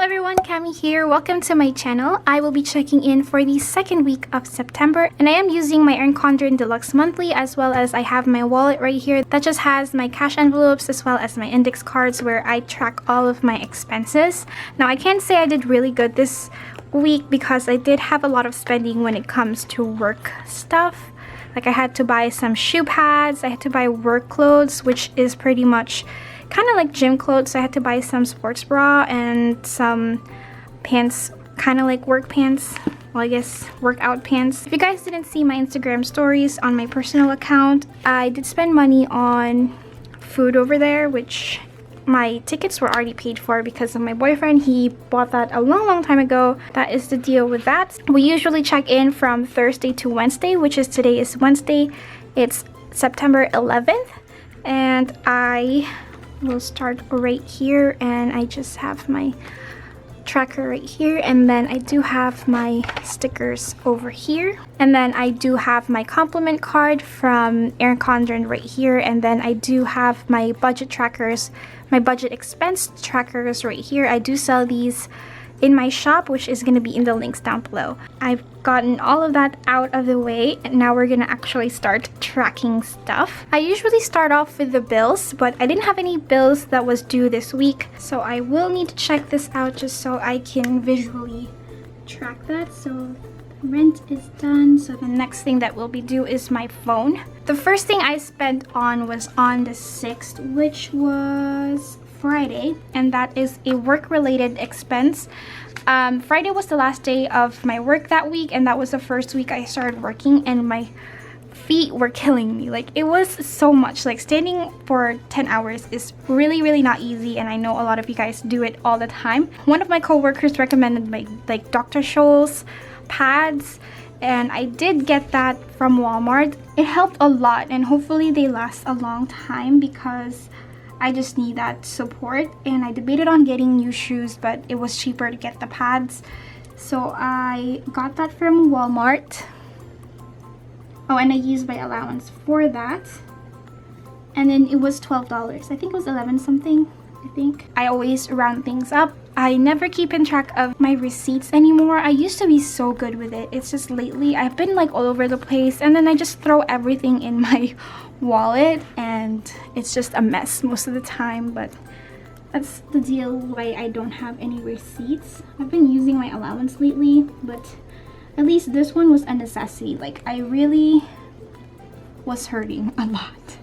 everyone, Cami here. Welcome to my channel. I will be checking in for the second week of September, and I am using my Erin Condren Deluxe monthly, as well as I have my wallet right here that just has my cash envelopes as well as my index cards where I track all of my expenses. Now I can't say I did really good this week because I did have a lot of spending when it comes to work stuff. Like I had to buy some shoe pads, I had to buy work clothes, which is pretty much kind of like gym clothes. So I had to buy some sports bra and some pants, kind of like work pants. Well, I guess workout pants. If you guys didn't see my Instagram stories on my personal account, I did spend money on food over there, which my tickets were already paid for because of my boyfriend. He bought that a long time ago. That is the deal with that. We usually check in from Thursday to Wednesday, which is today is Wednesday. It's September 11th, and I will start right here, and I just have my tracker right here, and then I do have my stickers over here, and then I do have my compliment card from Erin Condren right here, and then I do have my budget trackers, my budget expense trackers right here. I do sell these in my shop, which is going to be in the links down below. I've gotten all of that out of the way, and now we're gonna actually start tracking stuff. I usually start off with the bills, but I didn't have any bills that was due this week, so I will need to check this out just so I can visually track that. So rent is done, so the next thing that will be due is my phone. The first thing I spent on was on the 6th, which was Friday, and that is a work-related expense. Friday was the last day of my work that week, and that was the first week I started working, and my feet were killing me. Like, it was so much. Like, standing for 10 hours is really not easy, and I know a lot of you guys do it all the time. One of my coworkers recommended my Dr. Scholl's pads, and I did get that from Walmart. It helped a lot, and hopefully they last a long time because I just need that support. And I debated on getting new shoes, but it was cheaper to get the pads, so I got that from Walmart. Oh, and I used my allowance for that, and then it was $12. I think it was 11 something. I always round things up. I never keep in track of my receipts anymore. I used to be so good with it. It's just lately I've been like all over the place, and then I just throw everything in my wallet, and it's just a mess most of the time. But that's the deal why I don't have any receipts. I've been using my allowance lately, but at least this one was a necessity. Like, I really was hurting a lot,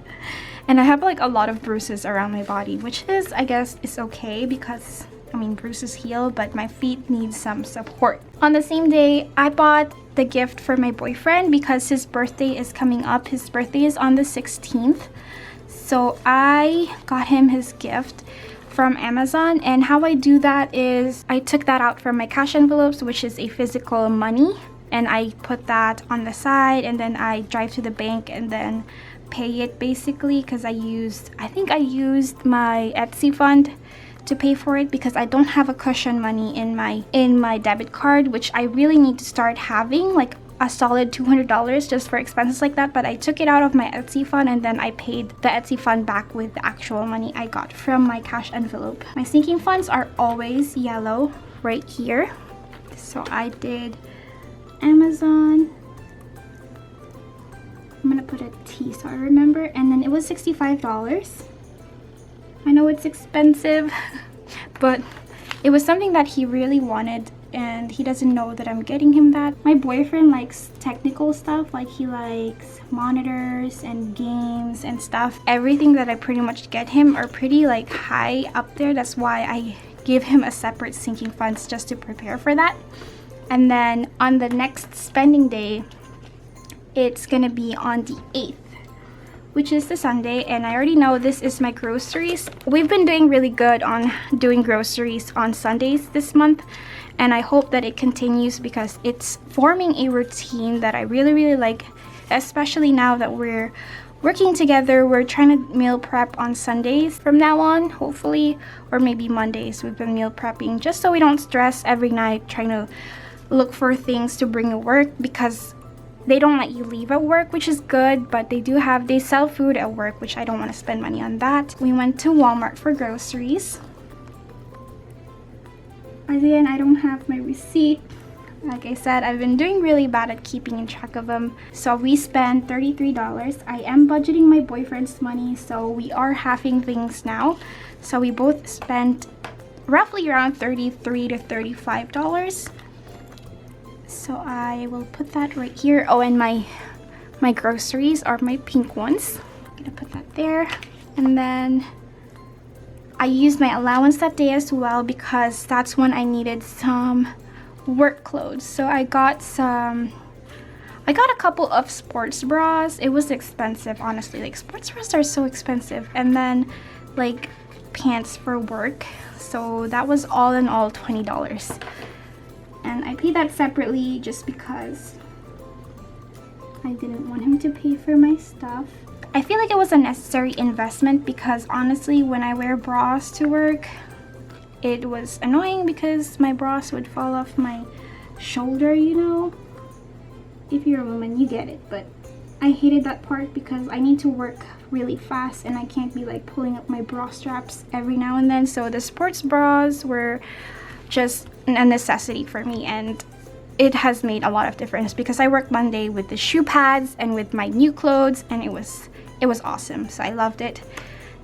and I have like a lot of bruises around my body, which is, I guess, is okay because I mean, bruises heal, but my feet need some support. On the same day, I bought the gift for my boyfriend because his birthday is coming up. His birthday is on the 16th. So I got him his gift from Amazon, and how I do that is I took that out from my cash envelopes, which is a physical money, and I put that on the side, and then I drive to the bank and then pay it basically, because I think I used my Etsy fund to pay for it because I don't have a cushion money in my debit card, which I really need to start having, like a solid $200 just for expenses like that. But I took it out of my Etsy fund, and then I paid the Etsy fund back with the actual money I got from my cash envelope. My sinking funds are always yellow right here, so I did Amazon. I'm gonna put a T so I remember, and then it was $65. I know it's expensive, but it was something that he really wanted, and he doesn't know that I'm getting him that. My boyfriend likes technical stuff, like he likes monitors and games and stuff. Everything that I pretty much get him are pretty like high up there. That's why I give him a separate sinking funds just to prepare for that. And then on the next spending day, it's gonna be on the 8th, which is the Sunday, and I already know this is my groceries. We've been doing really good on doing groceries on Sundays this month, and I hope that it continues because it's forming a routine that I really like, especially now that we're working together. We're trying to meal prep on Sundays from now on, hopefully, or maybe Mondays. We've been meal prepping just so we don't stress every night trying to look for things to bring to work, because they don't let you leave at work, which is good, but they sell food at work, which I don't want to spend money on that. We went to Walmart for groceries. Again, I don't have my receipt. Like I said, I've been doing really bad at keeping in track of them. So we spent $33. I am budgeting my boyfriend's money, so we are halving things now. So we both spent roughly around $33 to $35. So I will put that right here. Oh, and my groceries are my pink ones. I'm gonna put that there. And then I used my allowance that day as well because that's when I needed some work clothes. So I got a couple of sports bras. It was expensive, honestly. Like, sports bras are so expensive. And then like pants for work. So that was all in all $20. And I paid that separately just because I didn't want him to pay for my stuff. I feel like it was a necessary investment because honestly, when I wear bras to work, it was annoying because my bras would fall off my shoulder, you know. If you're a woman, you get it. But I hated that part because I need to work really fast and I can't be like pulling up my bra straps every now and then. So the sports bras were just a necessity for me, and it has made a lot of difference because I worked Monday with the shoe pads and with my new clothes, and it was awesome. So I loved it.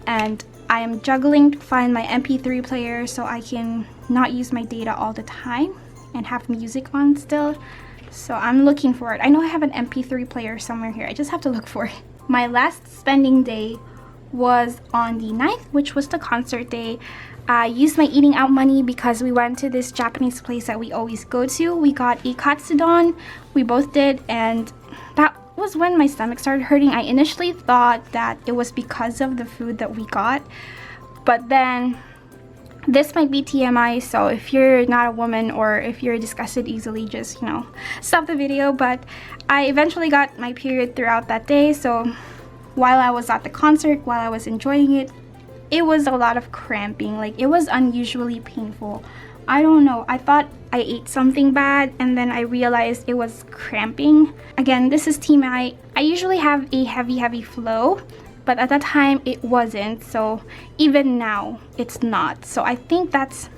And I am juggling to find my MP3 player so I can not use my data all the time and have music on still. So I'm looking for it. I know I have an MP3 player somewhere here. I just have to look for it. My last spending day was on the 9th, which was the concert day. I used my eating out money because we went to this Japanese place that we always go to. We got a katsudon. We both did, and that was when my stomach started hurting. I initially thought that it was because of the food that we got, but then this might be TMI, so if you're not a woman or if you're disgusted easily, just, you know, stop the video. But I eventually got my period throughout that day, so while I was at the concert, while I was enjoying it, it was a lot of cramping. Like, it was unusually painful. I don't know, I thought I ate something bad and then I realized it was cramping. Again, this is TMI. I usually have a heavy flow, but at that time it wasn't. So even now it's not. So I think that's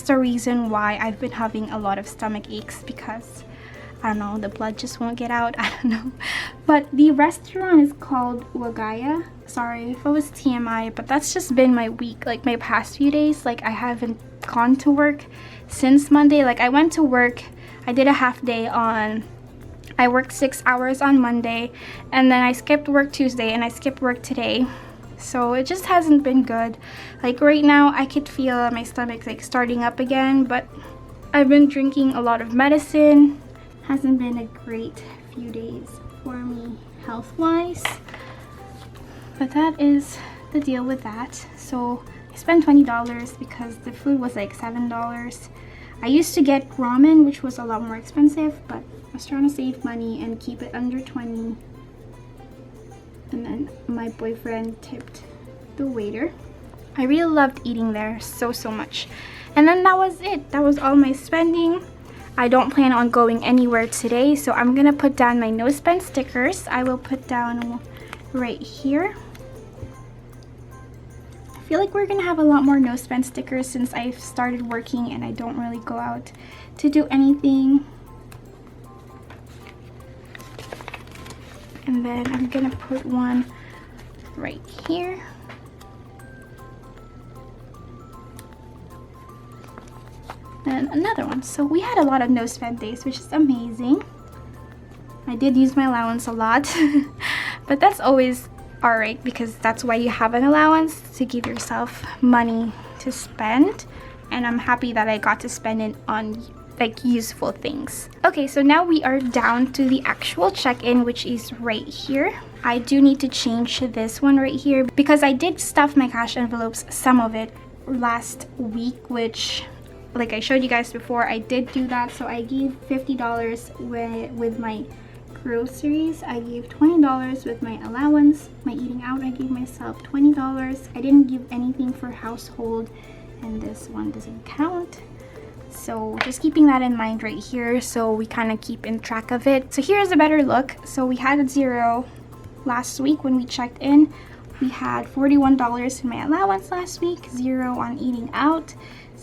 the reason why I've been having a lot of stomach aches, because I don't know, the blood just won't get out. I don't know. But the restaurant is called Wagaya. Sorry if it was TMI, but that's just been my week, like my past few days. Like, I haven't gone to work since Monday. Like, I went to work, I did a half day I worked 6 hours on Monday, and then I skipped work Tuesday and I skipped work today. So it just hasn't been good. Like, right now I could feel my stomach like starting up again, but I've been drinking a lot of medicine. Hasn't been a great few days for me health-wise, but that is the deal with that. So I spent $20 because the food was like $7. I used to get ramen, which was a lot more expensive, but I was trying to save money and keep it under 20. And then my boyfriend tipped the waiter. I really loved eating there so much. And then that was it. That was all my spending. I don't plan on going anywhere today, so I'm gonna put down my no spend stickers. I will put down right here. I feel like we're gonna have a lot more no spend stickers since I've started working and I don't really go out to do anything. And then I'm gonna put one right here. And another one. So we had a lot of no spend days, which is amazing. I did use my allowance a lot, but that's always alright because that's why you have an allowance, to give yourself money to spend. And I'm happy that I got to spend it on like useful things. Okay, so now we are down to the actual check-in, which is right here. I do need to change this one right here because I did stuff my cash envelopes, some of it, last week, which, like I showed you guys before, I did do that. So I gave $50 with my groceries. I gave $20 with my allowance. My eating out, I gave myself $20. I didn't give anything for household, and this one doesn't count. So just keeping that in mind right here, so we kind of keep in track of it. So here's a better look. So we had a $0 last week when we checked in. We had $41 in my allowance last week, $0 on eating out,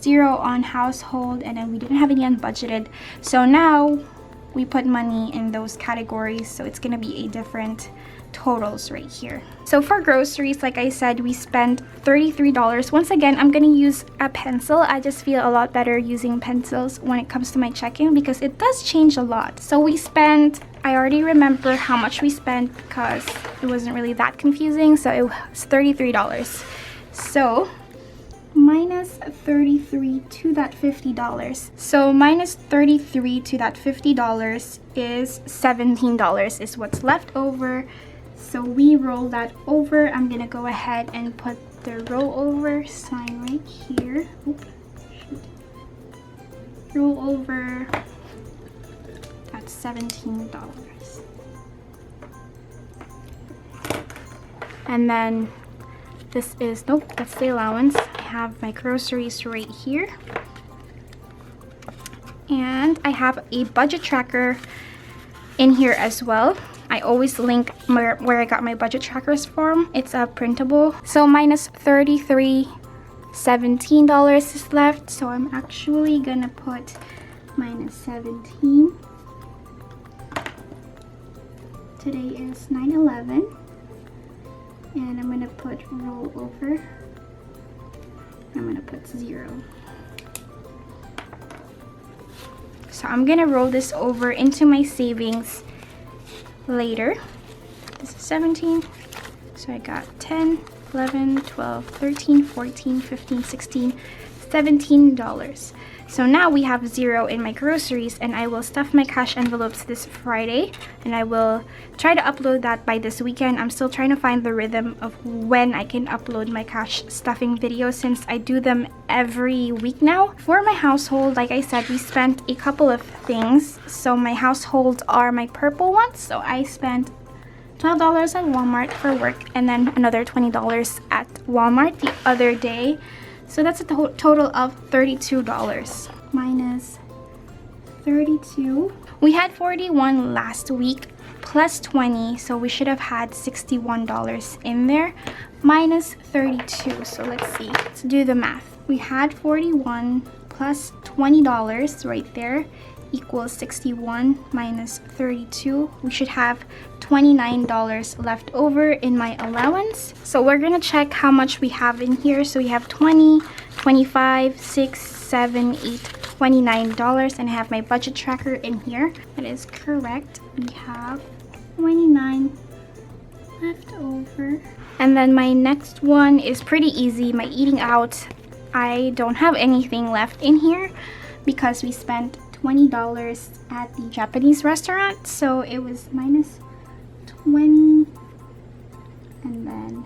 0 on household, and then we didn't have any unbudgeted. So now we put money in those categories, so it's gonna be a different totals right here. So for groceries, like I said, we spent $33. Once again, I'm gonna use a pencil. I just feel a lot better using pencils when it comes to my check-in because it does change a lot. So we spent, I already remember how much we spent because it wasn't really that confusing. So it was $33. So minus 33 to that $50. So minus 33 to that $50 is $17 is what's left over. So we roll that over. I'm gonna go ahead and put the rollover sign right here. Oops, shoot. Roll over. That's $17. And then this is, nope, that's the allowance. I have my groceries right here. And I have a budget tracker in here as well. I always link where I got my budget trackers from. It's a printable. So minus 33, $17 is left. So I'm actually gonna put minus 17. Today is 9/11. And I'm gonna put roll over. I'm gonna put 0. So I'm gonna roll this over into my savings later. This is 17. So I got 10, 11, 12, 13, 14, 15, 16, $17. So now we have 0 in my groceries, and I will stuff my cash envelopes this Friday, and I will try to upload that by this weekend. I'm still trying to find the rhythm of when I can upload my cash stuffing videos since I do them every week now. For my household, like I said, we spent a couple of things. So my households are my purple ones. So I spent $12 at Walmart for work and then another $20 at Walmart the other day. So that's a total of $32 minus 32. We had 41 last week plus 20, so we should have had $61 in there minus 32. So let's see, let's do the math. We had 41 plus $20 right there equals 61 minus 32. We should have $29 left over in my allowance. So we're gonna check how much we have in here. So we have 20, 25, 6, 7, 8, $29, and I have my budget tracker in here. That is correct. We have 29 left over. And then my next one is pretty easy, my eating out. I don't have anything left in here because we spent $20 at the Japanese restaurant, so it was minus 20, and then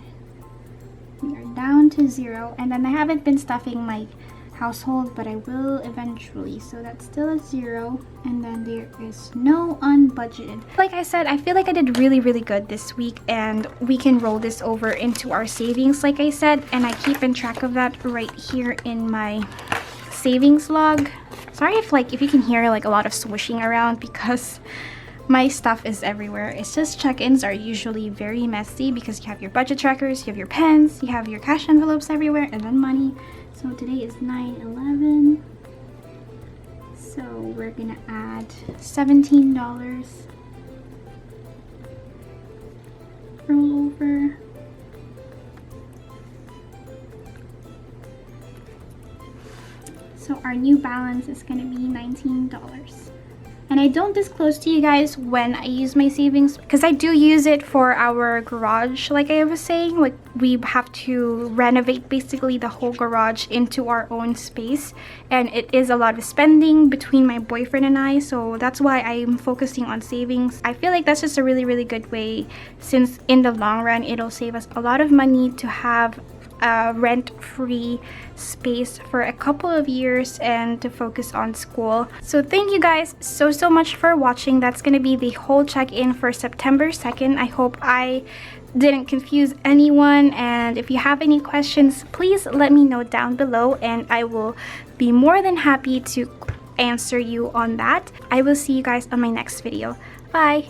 we are down to 0. And then I haven't been stuffing my household, but I will eventually, so that's still a 0. And then there is no unbudgeted. Like I said, I feel like I did really good this week, and we can roll this over into our savings like I said, and I keep in track of that right here in my savings log. Sorry if you can hear like a lot of swooshing around because my stuff is everywhere. It's just check-ins are usually very messy because you have your budget trackers, you have your pens, you have your cash envelopes everywhere, and then money. So today is 9/11. So we're gonna add $17. Roll over. So our new balance is gonna be $19. And I don't disclose to you guys when I use my savings because I do use it for our garage. Like I was saying, like we have to renovate basically the whole garage into our own space, and it is a lot of spending between my boyfriend and I, so that's why I'm focusing on savings. I feel like that's just a really good way, since in the long run it'll save us a lot of money to have a rent-free space for a couple of years and to focus on school. So thank you guys so much for watching. That's gonna be the whole check-in for September 2nd. I hope I didn't confuse anyone, and if you have any questions, please let me know down below and I will be more than happy to answer you on that. I will see you guys on my next video. Bye!